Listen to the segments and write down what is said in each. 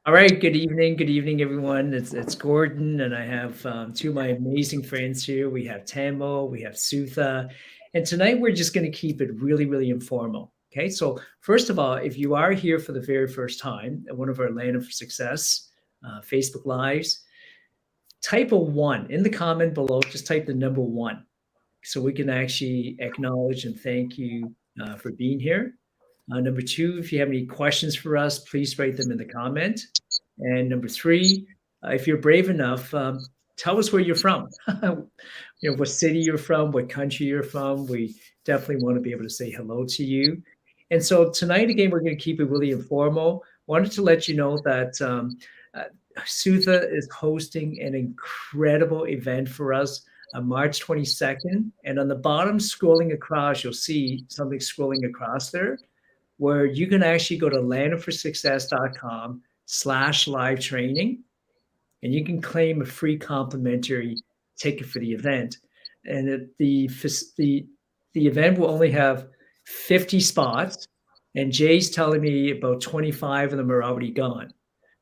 All right, good evening, everyone. It's Gordon, and I have two of my amazing friends here. We have Tamo, we have Sutha, and tonight we're just going to keep it really, really informal. Okay, so first of all, if you are here for the very first time at one of our Land of Success Facebook Lives, type a one in the comment below. Just type the number one, so we can actually acknowledge and thank you for being here. Number two, if you have any questions for us, please write them in the comment. And number three, if you're brave enough, tell us where you're from. What city you're from, what country you're from. We definitely want to be able to say hello to you. And so tonight, again, we're going to keep it really informal. Wanted to let you know that uh, Sutha is hosting an incredible event for us on March 22nd. And on the bottom, scrolling across, you'll see something scrolling across there where you can actually go to landofforsuccess.com/live training, and you can claim a free complimentary ticket for the event. And the event will only have 50 spots, and Jay's telling me about 25 of them are already gone.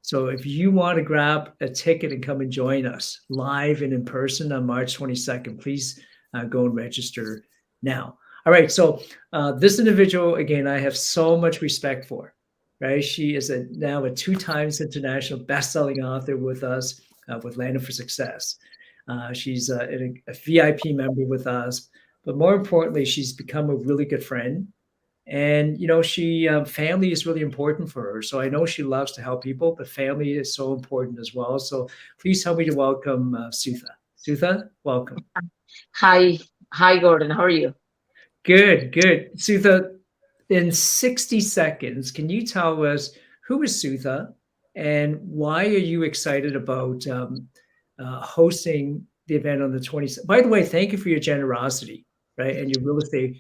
So if you want to grab a ticket and come and join us live and in person on March 22nd, please go and register now. All right. So this individual, again, I have so much respect for. Right? She is now a two times international best-selling author with us with Land for Success. She's a VIP member with us, but more importantly, she's become a really good friend. And she family is really important for her. So I know she loves to help people, but family is so important as well. So please help me to welcome Sutha. Sutha, welcome. Hi, hi, Gordon. How are you? Good, good. Sutha, in 60 seconds, can you tell us who is Sutha and why are you excited about hosting the event on the 20th? By the way, thank you for your generosity, right? And your real estate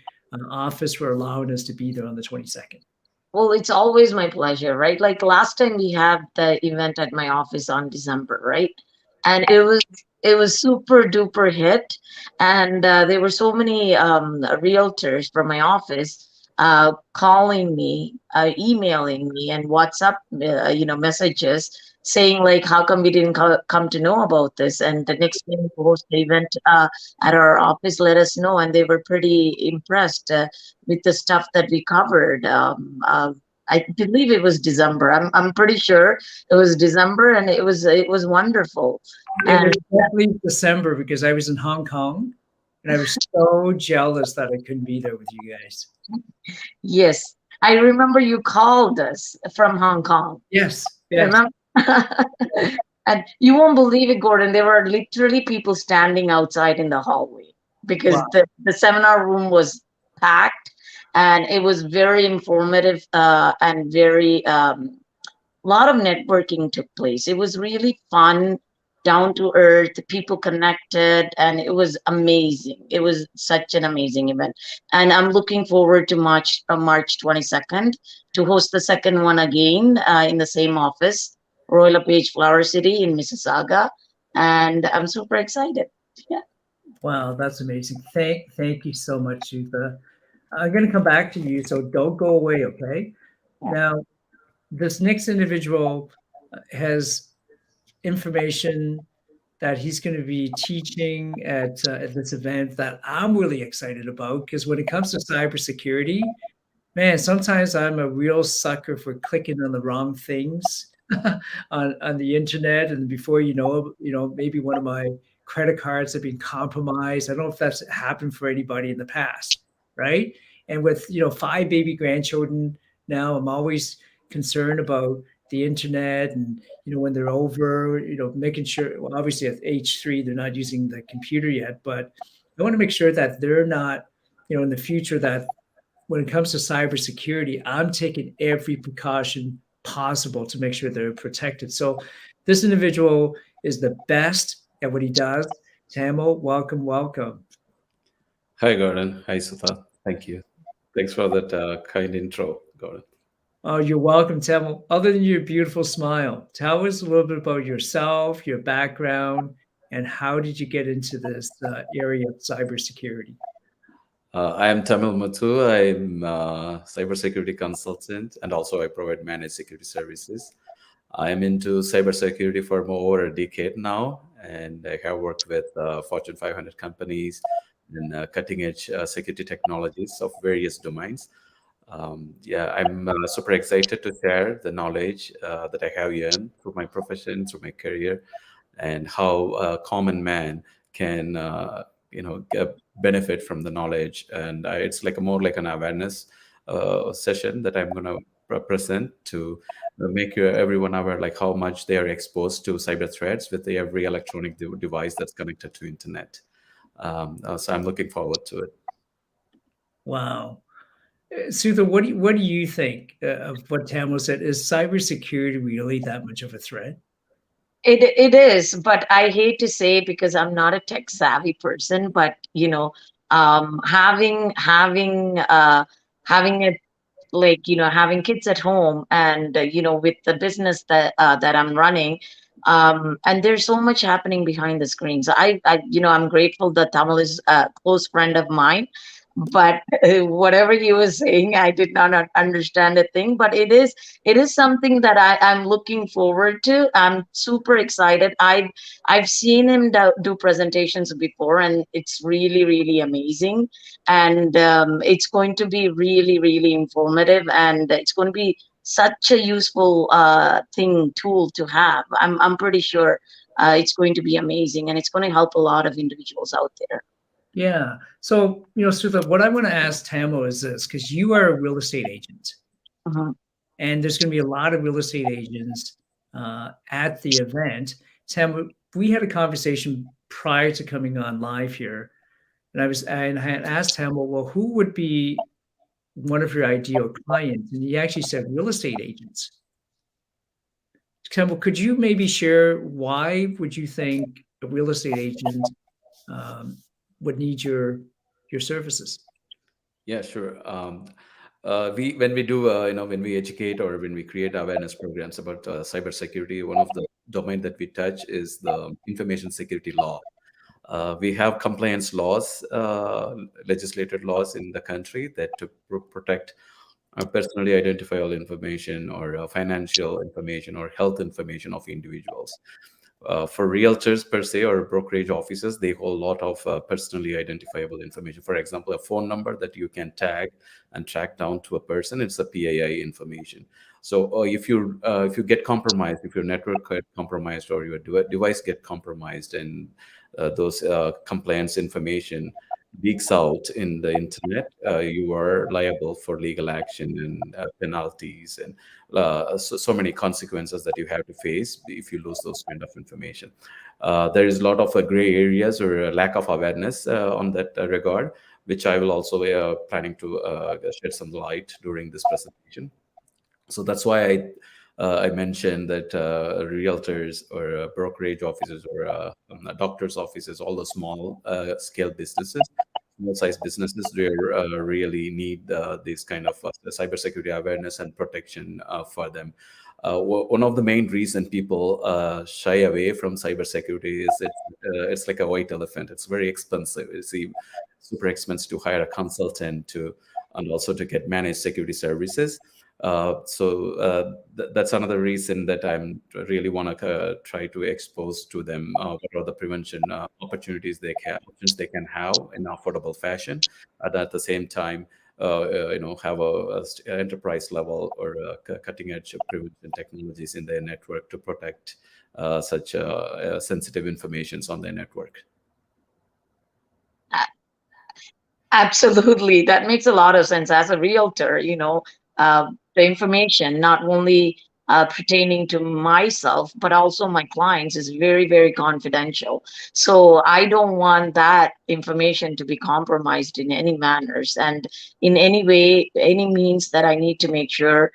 office for allowing us to be there on the 22nd. Well, it's always my pleasure, right? Like last time we had the event at my office on December, right? And it was super duper hit, and there were so many realtors from my office calling me, emailing me, and WhatsApp, messages saying like, how come we didn't come to know about this? And the next time we host the event at our office, let us know. And they were pretty impressed. With the stuff that we covered. I believe it was December. I'm pretty sure it was December, and it was wonderful. It was And definitely December because I was in Hong Kong and I was so jealous that I couldn't be there with you guys. yes, I remember you called us from Hong Kong. Yes, yes. Remember? And you won't believe it, Gordon. There were literally people standing outside in the hallway because Wow. the seminar room was packed, and it was very informative and very lot of networking took place. It was really fun, down to earth, people connected, and it was amazing. It was such an amazing event. And I'm looking forward to March 22nd to host the second one again in the same office, Royal LePage Flower City in Mississauga. And I'm super excited. Yeah. Wow, that's amazing. Thank you so much, Sutha. I'm going to come back to you, so don't go away, okay? Now, this next individual has information that he's going to be teaching at this event that I'm really excited about because when it comes to cybersecurity, man, sometimes I'm a real sucker for clicking on the wrong things on the internet, and before maybe one of my credit cards have been compromised. I don't know if that's happened for anybody in the past, right? And with five baby grandchildren now, I'm always concerned about the internet and when they're over, making sure. Well, obviously at age 3, they're not using the computer yet, but I want to make sure that they're not, in the future that when it comes to cybersecurity, I'm taking every precaution possible to make sure they're protected. So this individual is the best at what he does. Tamo, welcome, welcome. Hi, Gordon. Hi, Sutha. Thank you. Thanks for that kind intro, Gordon. Oh, you're welcome, Tamo. Other than your beautiful smile, tell us a little bit about yourself, your background, and how did you get into this area of cybersecurity? I am Tamil Muthu. I'm a cybersecurity consultant, and also I provide managed security services. I'm into cybersecurity for more over a decade now, and I have worked with Fortune 500 companies and cutting edge security technologies of various domains. Yeah, I'm super excited to share the knowledge that I have earned through my profession, through my career, and how a common man can, benefit from the knowledge. And it's like more like an awareness session that I'm going to present to make everyone aware, like how much they are exposed to cyber threats with every electronic device that's connected to internet. So I'm looking forward to it. Wow. Sutha, what do you think of what Tamil said? Is cybersecurity really that much of a threat? It is, but I hate to say, because I'm not a tech savvy person, but having it, like, having kids at home, and with the business that I'm running, and there's so much happening behind the screens. I'm grateful that Tamal is a close friend of mine, but whatever he was saying, I did not understand a thing. But it is something that I'm looking forward to. I'm super excited. I've seen him do presentations before, and it's really, really amazing. And it's going to be really, really informative, and it's going to be such a useful tool to have. I'm pretty sure it's going to be amazing, and it's going to help a lot of individuals out there. Yeah. So, Sutha, what I want to ask Tamil is this, because you are a real estate agent, Mhm. and there's going to be a lot of real estate agents at the event. Tamil, we had a conversation prior to coming on live here, and I had asked Tamil, well, who would be one of your ideal clients? And he actually said real estate agents. Tamil, could you maybe share why would you think a real estate agent um, would need your services? Yeah, sure. We when we do when we educate or when we create awareness programs about cybersecurity, one of the domain that we touch is the information security law. We have compliance laws, legislated laws in the country that to protect personally identifiable information or financial information or health information of individuals. For realtors per se or brokerage offices, they hold a lot of personally identifiable information. For example, a phone number that you can tag and track down to a person, it's a PII information. So if you get compromised, if your network get compromised or your device get compromised, and those compliance information leaks out in the internet, you are liable for legal action and penalties and so many consequences that you have to face if you lose those kind of information. There is a lot of gray areas or a lack of awareness on that regard, which I will also planning to shed some light during this presentation. So that's why I mentioned that realtors or brokerage offices or doctors' offices, all the small scale businesses, small size businesses, they really need this kind of cybersecurity awareness and protection for them. One of the main reason people shy away from cybersecurity is it's like a white elephant. It's very expensive. It's super expensive to hire a consultant to and also to get managed security services. That's another reason that I'm really want to try to expose to them what are the prevention opportunities options they can have in affordable fashion, and at the same time, have a enterprise level or cutting edge prevention technologies in their network to protect such sensitive informations on their network. Absolutely. That makes a lot of sense. As a realtor, the information not only pertaining to myself, but also my clients is very, very confidential. So I don't want that information to be compromised in any manners, and in any way, any means that I need to make sure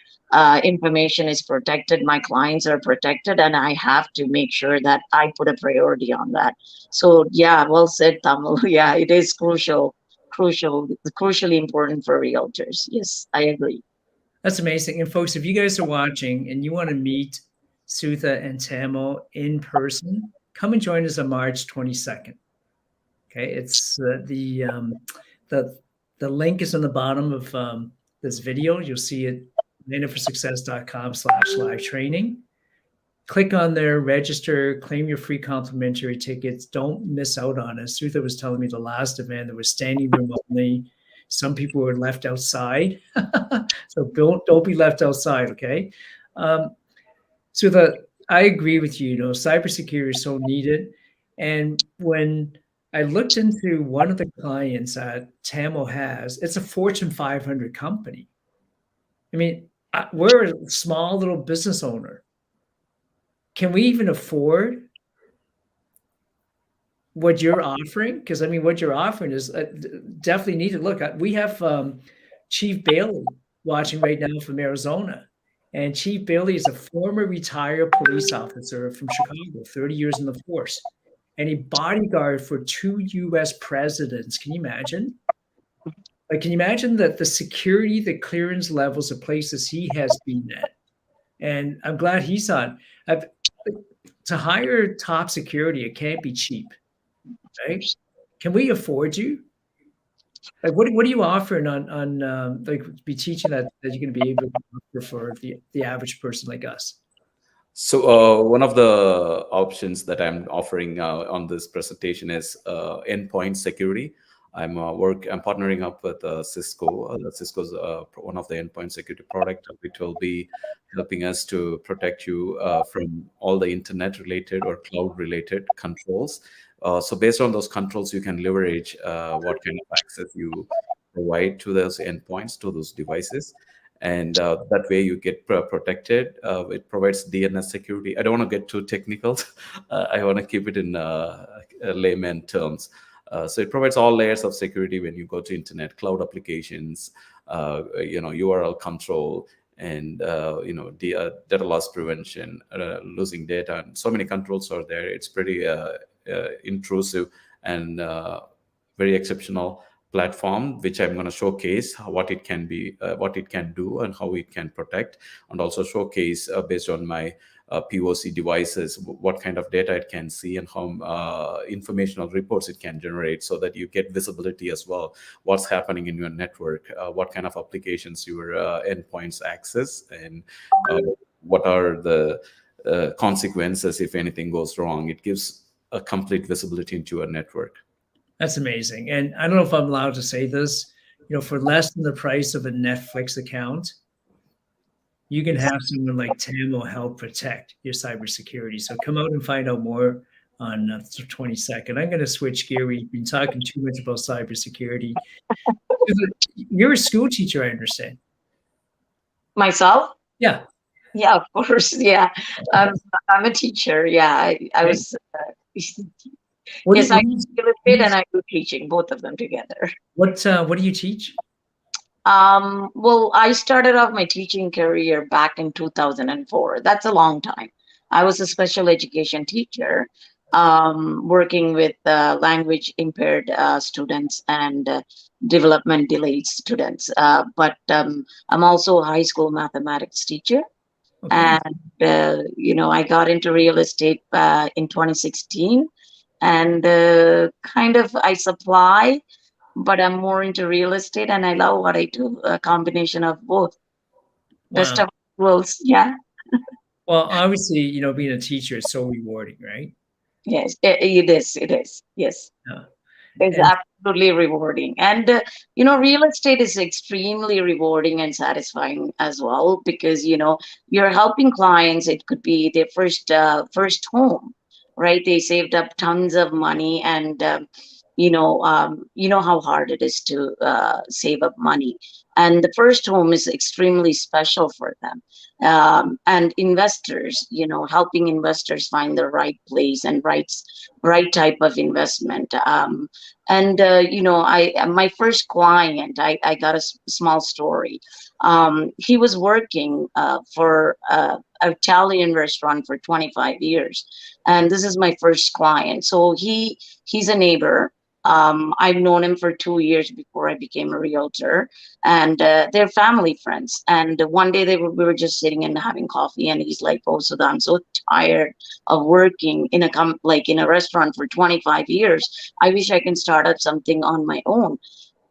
information is protected, my clients are protected, and I have to make sure that I put a priority on that. So yeah, well said, Tamil. Yeah, it is crucially important for realtors. Yes, I agree. That's amazing. And folks, if you guys are watching and you want to meet Sutha and Tamil in person, come and join us on March 22nd. Okay, it's the the link is on the bottom of this video. You'll see it, manaforsuccess.com/live training. click on there, register, claim your free complimentary tickets. Don't miss out on it. Sutha was telling me the last event, there was standing room only. Some people were left outside. So don't be left outside, okay? Sutha, I agree with you. You know, cybersecurity is so needed. And when I looked into one of the clients that Tamil has, it's a Fortune 500 company. I mean, we're a small little business owner. Can we even afford what you're offering? Because I mean, what you're offering is definitely needed. Look, we have Chief Bailey watching right now from Arizona, and Chief Bailey is a former retired police officer from Chicago, 30 years in the force, and a bodyguard for 2 U.S. presidents. Can you imagine? Like, can you imagine that the security, the clearance levels of places he has been at? And I'm glad he's on. To hire top security, it can't be cheap, right? Can we afford you? Like, what are you offering on like be teaching that you're going to be able to offer for the average person like us? So one of the options that I'm offering on this presentation is endpoint security. I'm partnering up with Cisco. Cisco's one of the endpoint security product, which will be helping us to protect you from all the internet related or cloud related controls. So based on those controls, you can leverage what kind of access you provide to those endpoints, to those devices. And that way you get protected. It provides DNS security. I don't want to get too technical. I want to keep it in layman terms. So it provides all layers of security when you go to internet, cloud applications, URL control, and data loss prevention, losing data, and so many controls are there. It's pretty intrusive and very exceptional platform, which I'm going to showcase what it can be, what it can do, and how it can protect, and also showcase based on my POC devices what kind of data it can see and how informational reports it can generate, so that you get visibility as well. What's happening in your network, what kind of applications your endpoints access, and what are the consequences if anything goes wrong. It gives a complete visibility into your network. That's amazing. And I don't know if I'm allowed to say this, you know, for less than the price of a Netflix account, you can have someone like Tamil help protect your cybersecurity. So come out and find out more on the 22nd. I'm going to switch gear. We've been talking too much about cybersecurity. You're a school teacher, I understand. Myself? Yeah. Yeah, of course. Yeah. I'm a teacher. Yeah. I was, yes, I do real estate and I do teaching, both of them together. What do you teach? Well, I started off my teaching career back in 2004. That's a long time. I was a special education teacher, working with language impaired students and development delayed students. But I'm also a high school mathematics teacher. Okay. And, I got into real estate in 2016, and kind of I supply, but I'm more into real estate, and I love what I do, a combination of both. Wow. Best of worlds, yeah. Well, obviously, being a teacher is so rewarding, right? Yes, it is, yes. Yeah. It's absolutely rewarding. And, real estate is extremely rewarding and satisfying as well, because, you're helping clients. It could be their first home, right? They saved up tons of money, and, you know how hard it is to save up money. And the first home is extremely special for them. And investors, helping investors find the right place and right type of investment. And my first client, I got a small story. He was working for an Italian restaurant for 25 years, and this is my first client. So he's a neighbor. I've known him for 2 years before I became a realtor, and they're family friends. And one day we were just sitting and having coffee, and he's like, "Oh, Sudha, I'm so tired of working in a restaurant for 25 years. I wish I can start up something on my own."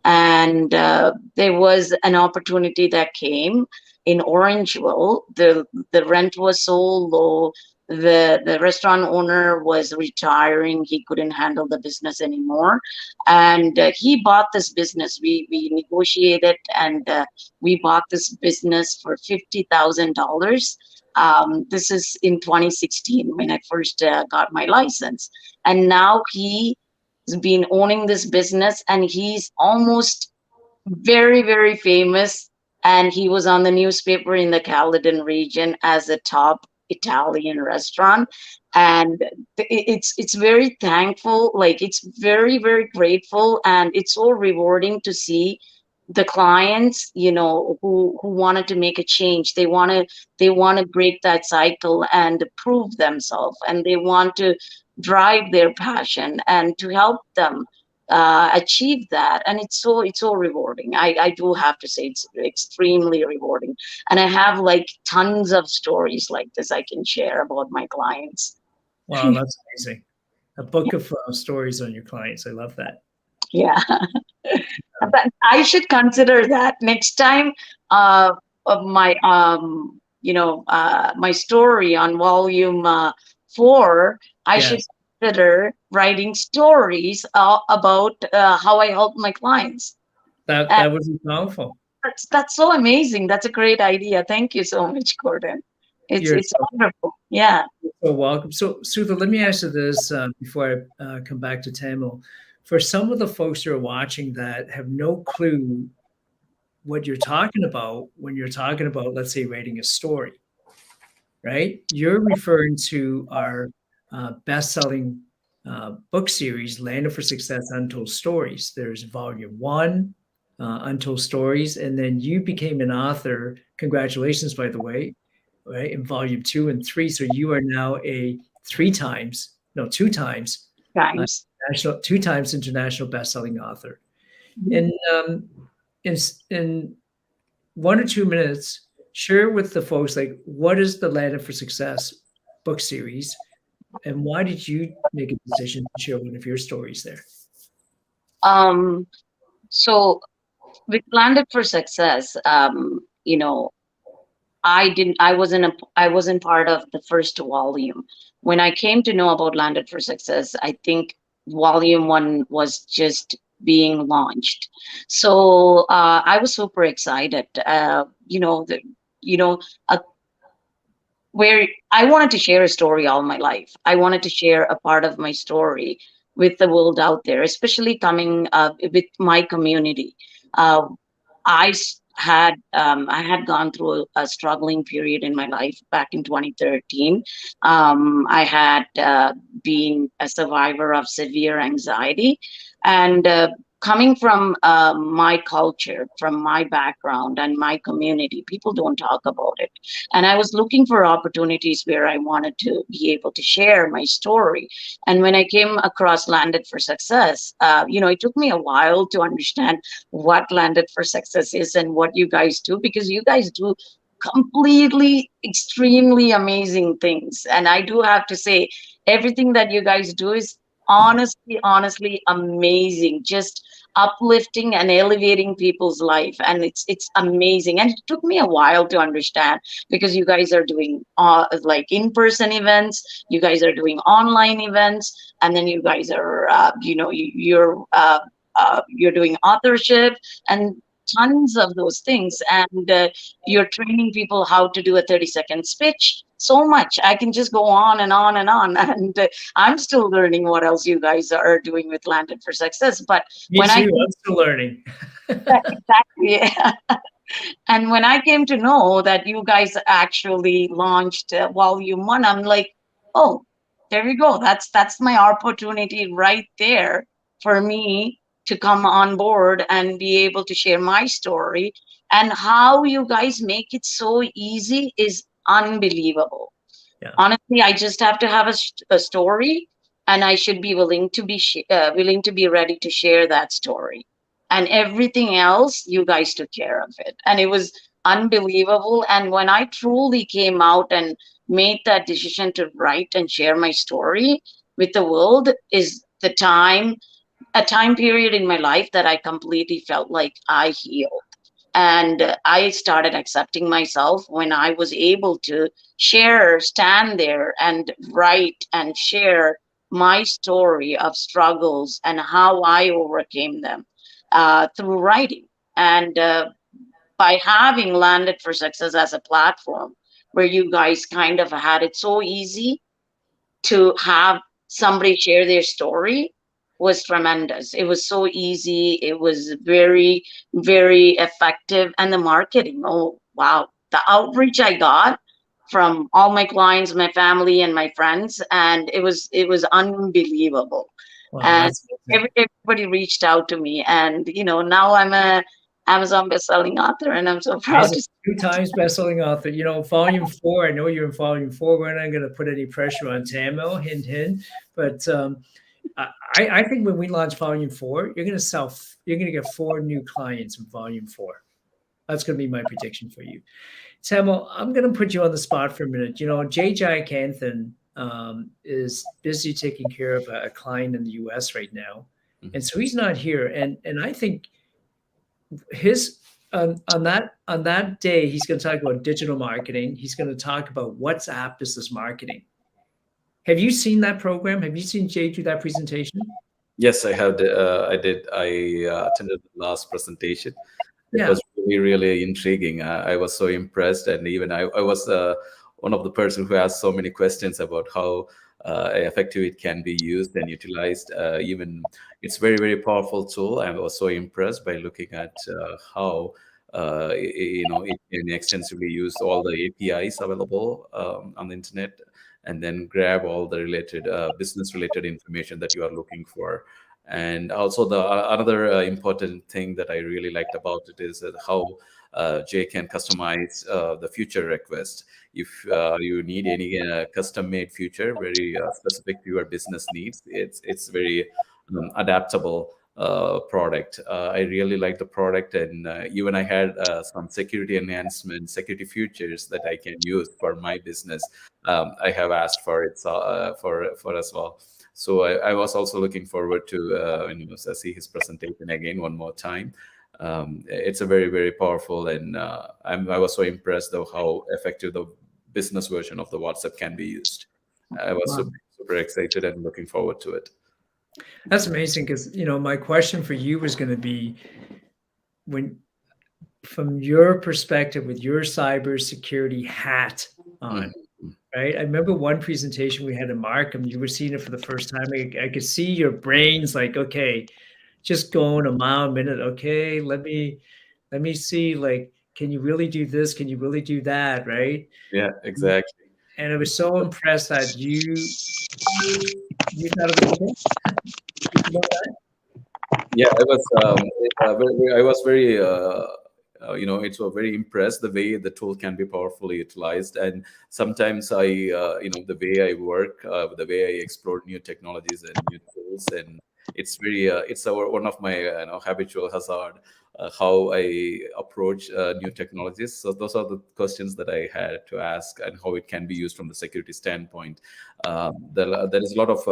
And there was an opportunity that came in Orangeville. The rent was so low. the restaurant owner was retiring. He couldn't handle the business anymore, and he bought this business. We negotiated, and we bought this business for $50,000. This is in 2016 when I first got my license, and now he has been owning this business, and he's almost very famous, and he was on the newspaper in the Caledon region as a top Italian restaurant. And it's very thankful, like it's very grateful, and it's so rewarding to see the clients, who wanted to make a change. They want to break that cycle and prove themselves, and they want to drive their passion and to help them achieve that. And it's so rewarding. I do have to say it's extremely rewarding, and I have like tons of stories like this I can share about my clients. Wow, that's amazing. A book of stories on your clients. I love that. Yeah. But I should consider that next time. Of my my story on volume 4, I should Yes, consider writing stories about how I help my clients. that would be powerful. That's so amazing. That's a great idea. Thank you so much, Gordon. It's You're it's wonderful. Yeah. so welcome. So, Sudha, let me ask you this before I come back to Tamil. For some of the folks who are watching that have no clue what you're talking about when you're talking about, let's say, writing a story, right? You're referring to our best-selling book series, Land for Success: Untold Stories. There's Volume 1, Untold Stories, and then you became an author. Congratulations, by the way, right? In Volume 2 and 3. So you are now a two times Times. two times international best-selling author. In in in 1 or 2 minutes, share with the folks like what is the Land for Success book series, and why did you make a decision to share one of your stories there? Um. So with Landed for Success, I wasn't part of the first volume. When I came to know about Landed for Success, I think volume 1 was just being launched. So I was super excited. You know, uh, where I wanted to share a story all my life. I wanted to share a part of my story with the world out there, especially coming with my community. Uh, I had gone through a struggling period in my life back in 2013. I had been a survivor of severe anxiety, and coming from my culture, from my background and my community, people don't talk about it. And I was looking for opportunities where I wanted to be able to share my story. And when I came across Landed for Success, it took me a while to understand what Landed for Success is and what you guys do, because you guys do completely extremely amazing things. And I do have to say, everything that you guys do is honestly amazing, just uplifting and elevating people's life. And it's amazing, and it took me a while to understand, because you guys are doing like in-person events, you guys are doing online events, and then you guys are you're doing authorship and tons of those things. And you're training people how to do a 30-second speech. So much I can just go on and on and on. And I'm still learning what else you guys are doing with Landed for Success. But Me when I too. I'm still learning. exactly, and when I came to know that you guys actually launched volume 1, I'm like, oh, there we go. That's my opportunity right there for me to come on board and be able to share my story. And how you guys make it so easy is unbelievable. Yeah. Honestly, I just have to have a story, and I should be willing to be ready to share that story. And everything else, you guys took care of it, and it was unbelievable. And when I truly came out and made that decision to write and share my story with the world, is a time period in my life that I completely felt like I healed. And I started accepting myself when I was able to stand there and write and share my story of struggles and how I overcame them through writing. And by having Landed for Success as a platform where you guys kind of had it so easy to have somebody share their story was tremendous. It was so easy. It was very, very effective. And the marketing, oh, wow. The outreach I got from all my clients, my family, and my friends, and it was unbelievable. Wow, And that's amazing. everybody reached out to me, and now I'm a Amazon best-selling author, and I'm so proud Amazing. to. 2 times best-selling author. Volume 4, I know you're in volume 4. We're not gonna put any pressure on Tamil, hint, hint. But, I think when we launch volume 4, you're gonna get 4 new clients in volume 4. That's gonna be my prediction for you. Tamil, I'm gonna put you on the spot for a minute. Jay Jayakanthan, is busy taking care of a client in the US right now, and so he's not here, and I think his on that day, he's going to talk about digital marketing. He's going to talk about WhatsApp business marketing. Have you seen that program? Have you seen Jay do that presentation? Yes, I have. I did. I attended the last presentation. It Yeah. was really, really intriguing. I was so impressed, and even I was one of the person who asked so many questions about how effective it can be used and utilized. Even it's very, very powerful tool. I was so impressed by looking at how it can extensively use all the APIs available on the internet, and then grab all the related business related information that you are looking for. And also the another important thing that I really liked about it is how Jay can customize the feature request. If you need any custom made feature very specific to your business needs, it's very adaptable product. I really like the product, and even I had some security enhancements, security features that I can use for my business. I have asked for it for as well. So I was also looking forward to see his presentation again one more time. It's a very, very powerful, and I was so impressed of how effective the business version of the WhatsApp can be used. I was Wow. super excited and looking forward to it. That's amazing because, my question for you was going to be from your perspective with your cybersecurity hat on, right? I remember one presentation we had in Markham, you were seeing it for the first time. I could see your brains like, okay, just going a mile a minute. Okay, let me see, like, can you really do this? Can you really do that? Right? Yeah, exactly. And I was so impressed that you thought it was okay. Yeah, I was very it's very impressed the way the tool can be powerfully utilized. And sometimes the way I work, the way I explore new technologies and new tools, and it's very one of my habitual hazard, how I approach new technologies. So those are the questions that I had to ask, and how it can be used from the security standpoint. There is a lot of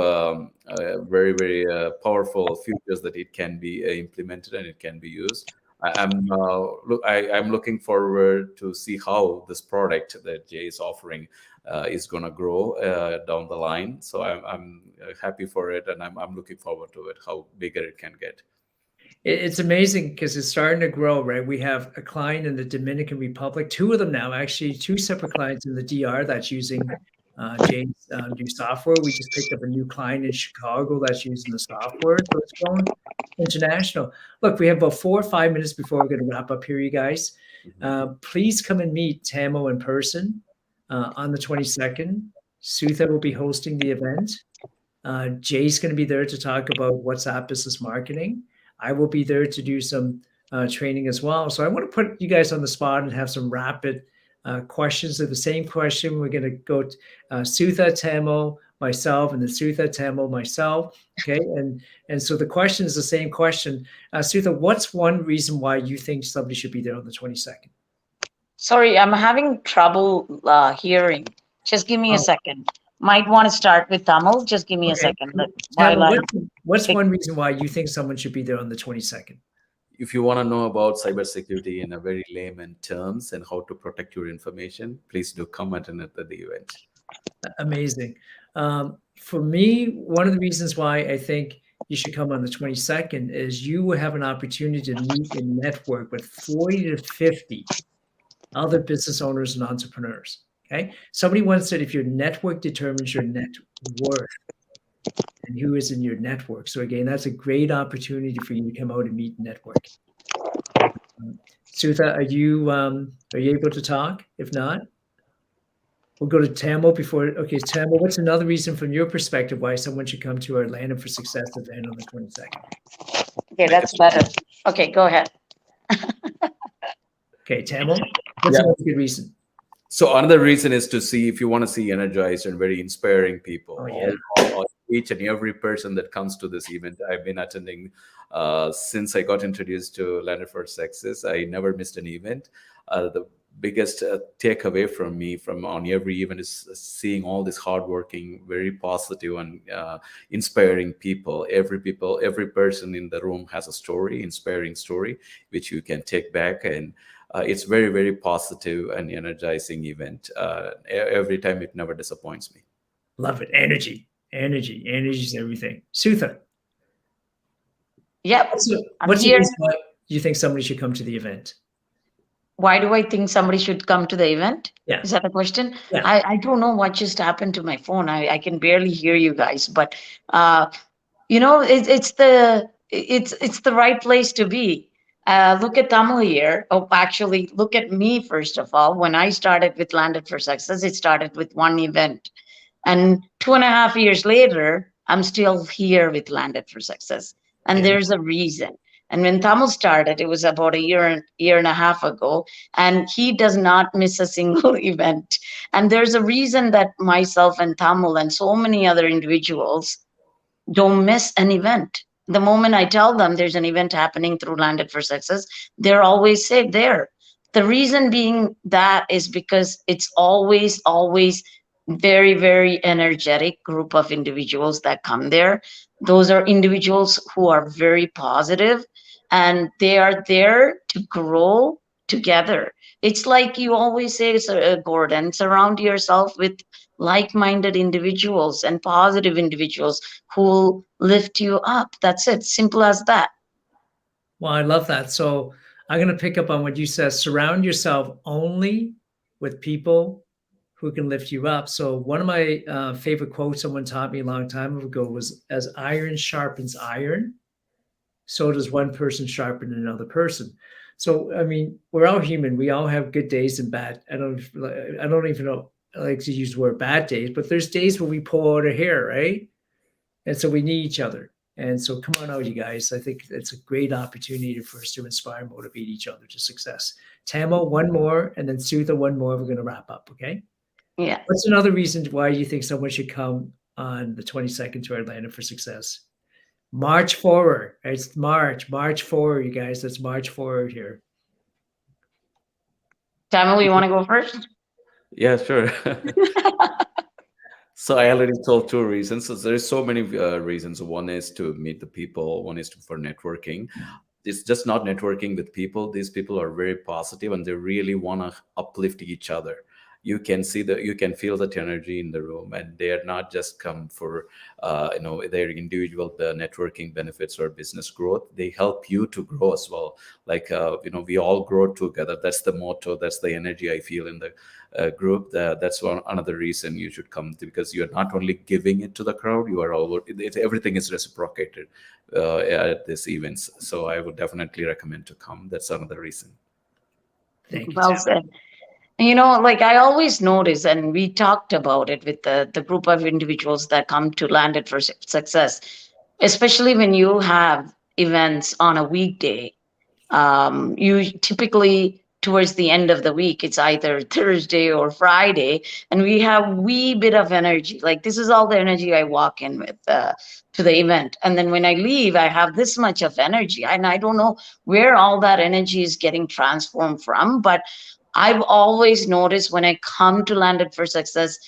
very, very powerful features that it can be implemented and it can be used. I'm looking forward to see how this product that Jay is offering is going to grow down the line. So I'm happy for it, and I'm looking forward to it, how bigger it can get. It's amazing because it's starting to grow, right? We have a client in the Dominican Republic, 2 of them now, actually 2 separate clients in the DR that's using Jay's new software. We just picked up a new client in Chicago that's using the software. So it's going international. Look, we have about 4 or 5 minutes before we're going to wrap up here, you guys. Please come and meet Tamil in person on the 22nd. Sutha will be hosting the event. Jay's going to be there to talk about WhatsApp business marketing. I will be there to do some training as well. So I want to put you guys on the spot and have some rapid questions. They're the same question. We're going to go to Sutha, Tamil, myself, and then Sutha, Tamil, myself. Okay. And so the question is the same question. Sutha, what's one reason why you think somebody should be there on the 22nd? Sorry, I'm having trouble hearing. Just give me a second. Might want to start with Tamil. Just give me a second. Tamil, what's one reason why you think someone should be there on the 22nd? if you want to know about cybersecurity in a very layman terms and how to protect your information, please do come attend at the event. Amazing. For me, one of the reasons why I think you should come on the 22nd is you will have an opportunity to meet and network with 40 to 50 other business owners and entrepreneurs. Okay. Somebody once said, if your network determines your net worth, and who is in your network. So again, that's a great opportunity for you to come out and meet and network. Sutha, are you able to talk? If not, we'll go to Tamil before. Okay, Tamil, what's another reason from your perspective why someone should come to our Land for Success event on the 22nd? Okay, that's better. Okay, go ahead. Okay, Tamil, what's another good reason? So another reason is to see, if you want to see energized and very inspiring people. Oh, yeah. Each and every person that comes to this event, I've been attending since I got introduced to Land for Success. I never missed an event. The biggest takeaway from me from on every event is seeing all these hardworking, very positive and inspiring people. Every person in the room has a story, inspiring story, which you can take back, and it's very, very positive and energizing event. Every time it never disappoints me. Love it. Energy is everything. Sutha. Yep. What's the reason why you think somebody should come to the event? Why do I think somebody should come to the event? Yeah. Is that the question? Yeah. I don't know what just happened to my phone. I can barely hear you guys, but it's the right place to be. Look at Tamil here. Oh, actually, look at me first of all. When I started with Landed for Success, it started with one event. And 2.5 years later, I'm still here with Landed for Success. And there's a reason. And when Tamil started, it was about a year and a half ago, and he does not miss a single event. And there's a reason that myself and Tamil and so many other individuals don't miss an event. The moment I tell them there's an event happening through Landed for Success, they're always safe there. The reason being that is because it's always very, very energetic group of individuals that come there. Those are individuals who are very positive, and they are there to grow together. It's like you always say, Gordon, surround yourself with like-minded individuals and positive individuals who will lift you up. That's it. Simple as that. Well, I love that. So I'm going to pick up on what you said. Surround yourself only with people who can lift you up. So one of my favorite quotes someone taught me a long time ago was, as iron sharpens iron, so does one person sharpen another person. So, I mean, we're all human. We all have good days and bad. I don't even know, I like to use the word bad days, but there's days where we pull out our hair, right? And so we need each other. And so come on out, you guys. I think it's a great opportunity for us to inspire and motivate each other to success. Tamo, one more, and then Sutha, one more. We're going to wrap up, okay? Yeah. What's another reason why you think someone should come on the 22nd to Atlanta for Success? March forward. It's March forward, you guys. Let's march forward here. Tamil, you want to go first? Yeah, sure. So I already told two reasons. So there's so many reasons. One is to meet the people. One is for networking. It's just not networking with people. These people are very positive and they really want to uplift each other. You can feel that energy in the room, and they are not just come for their individual networking benefits or business growth. They help you to grow as well. Like we all grow together. That's the motto. That's the energy I feel in the group. That's another reason you should come, because you're not only giving it to the crowd. You are everything is reciprocated at these events. So I would definitely recommend to come. That's another reason. Thank you. Well said. Like I always notice, and we talked about it with the group of individuals that come to Landed for Success, especially when you have events on a weekday. You typically, towards the end of the week, it's either Thursday or Friday, and we have wee bit of energy. Like this is all the energy I walk in with to the event. And then when I leave, I have this much of energy. And I don't know where all that energy is getting transformed from, but I've always noticed when I come to Landed for Success,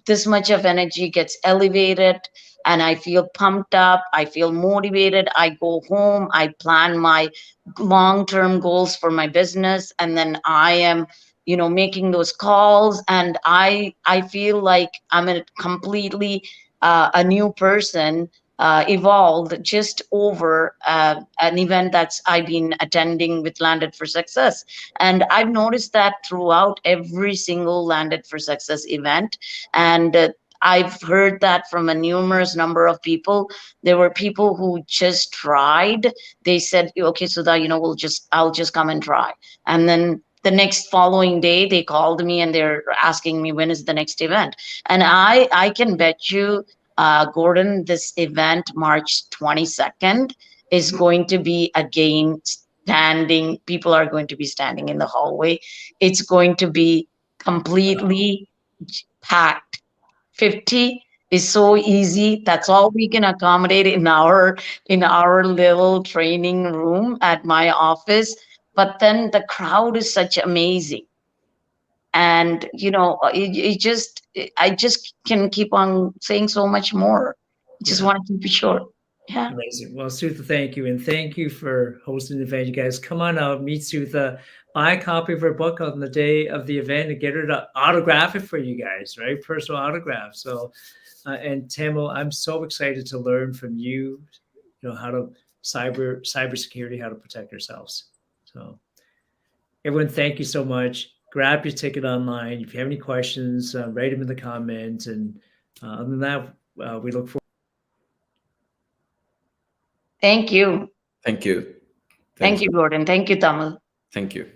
this much of energy gets elevated, and I feel pumped up, I feel motivated. I go home, I plan my long-term goals for my business, and then I am, making those calls, and I feel like I'm a completely a new person, evolved just over an event that's I've been attending with Landed for Success. And I've noticed that throughout every single Landed for Success event. And I've heard that from a numerous number of people. There were people who just tried. They said, okay, Sudha, I'll just come and try. And then the next following day, they called me and they're asking me, when is the next event? And I can bet you, Gordon, this event, March 22nd, is going to be again standing. People are going to be standing in the hallway. It's going to be completely packed. 50 is so easy. That's all we can accommodate in our little training room at my office. But then the crowd is such amazing. And I just can keep on saying so much more. I just Yeah. want to keep it short. Yeah. Amazing. Well, Sutha, thank you. And thank you for hosting the event. You guys come on out, meet Sutha, buy a copy of her book on the day of the event and get her to autograph it for you guys, right? Personal autograph. So, and Tamil, I'm so excited to learn from you, how to cybersecurity, how to protect ourselves. So everyone, thank you so much. Grab your ticket online. If you have any questions, write them in the comments. And other than that, we look forward. Thank you. Thank you. Thank you, Gordon. Thank you, Tamal. Thank you.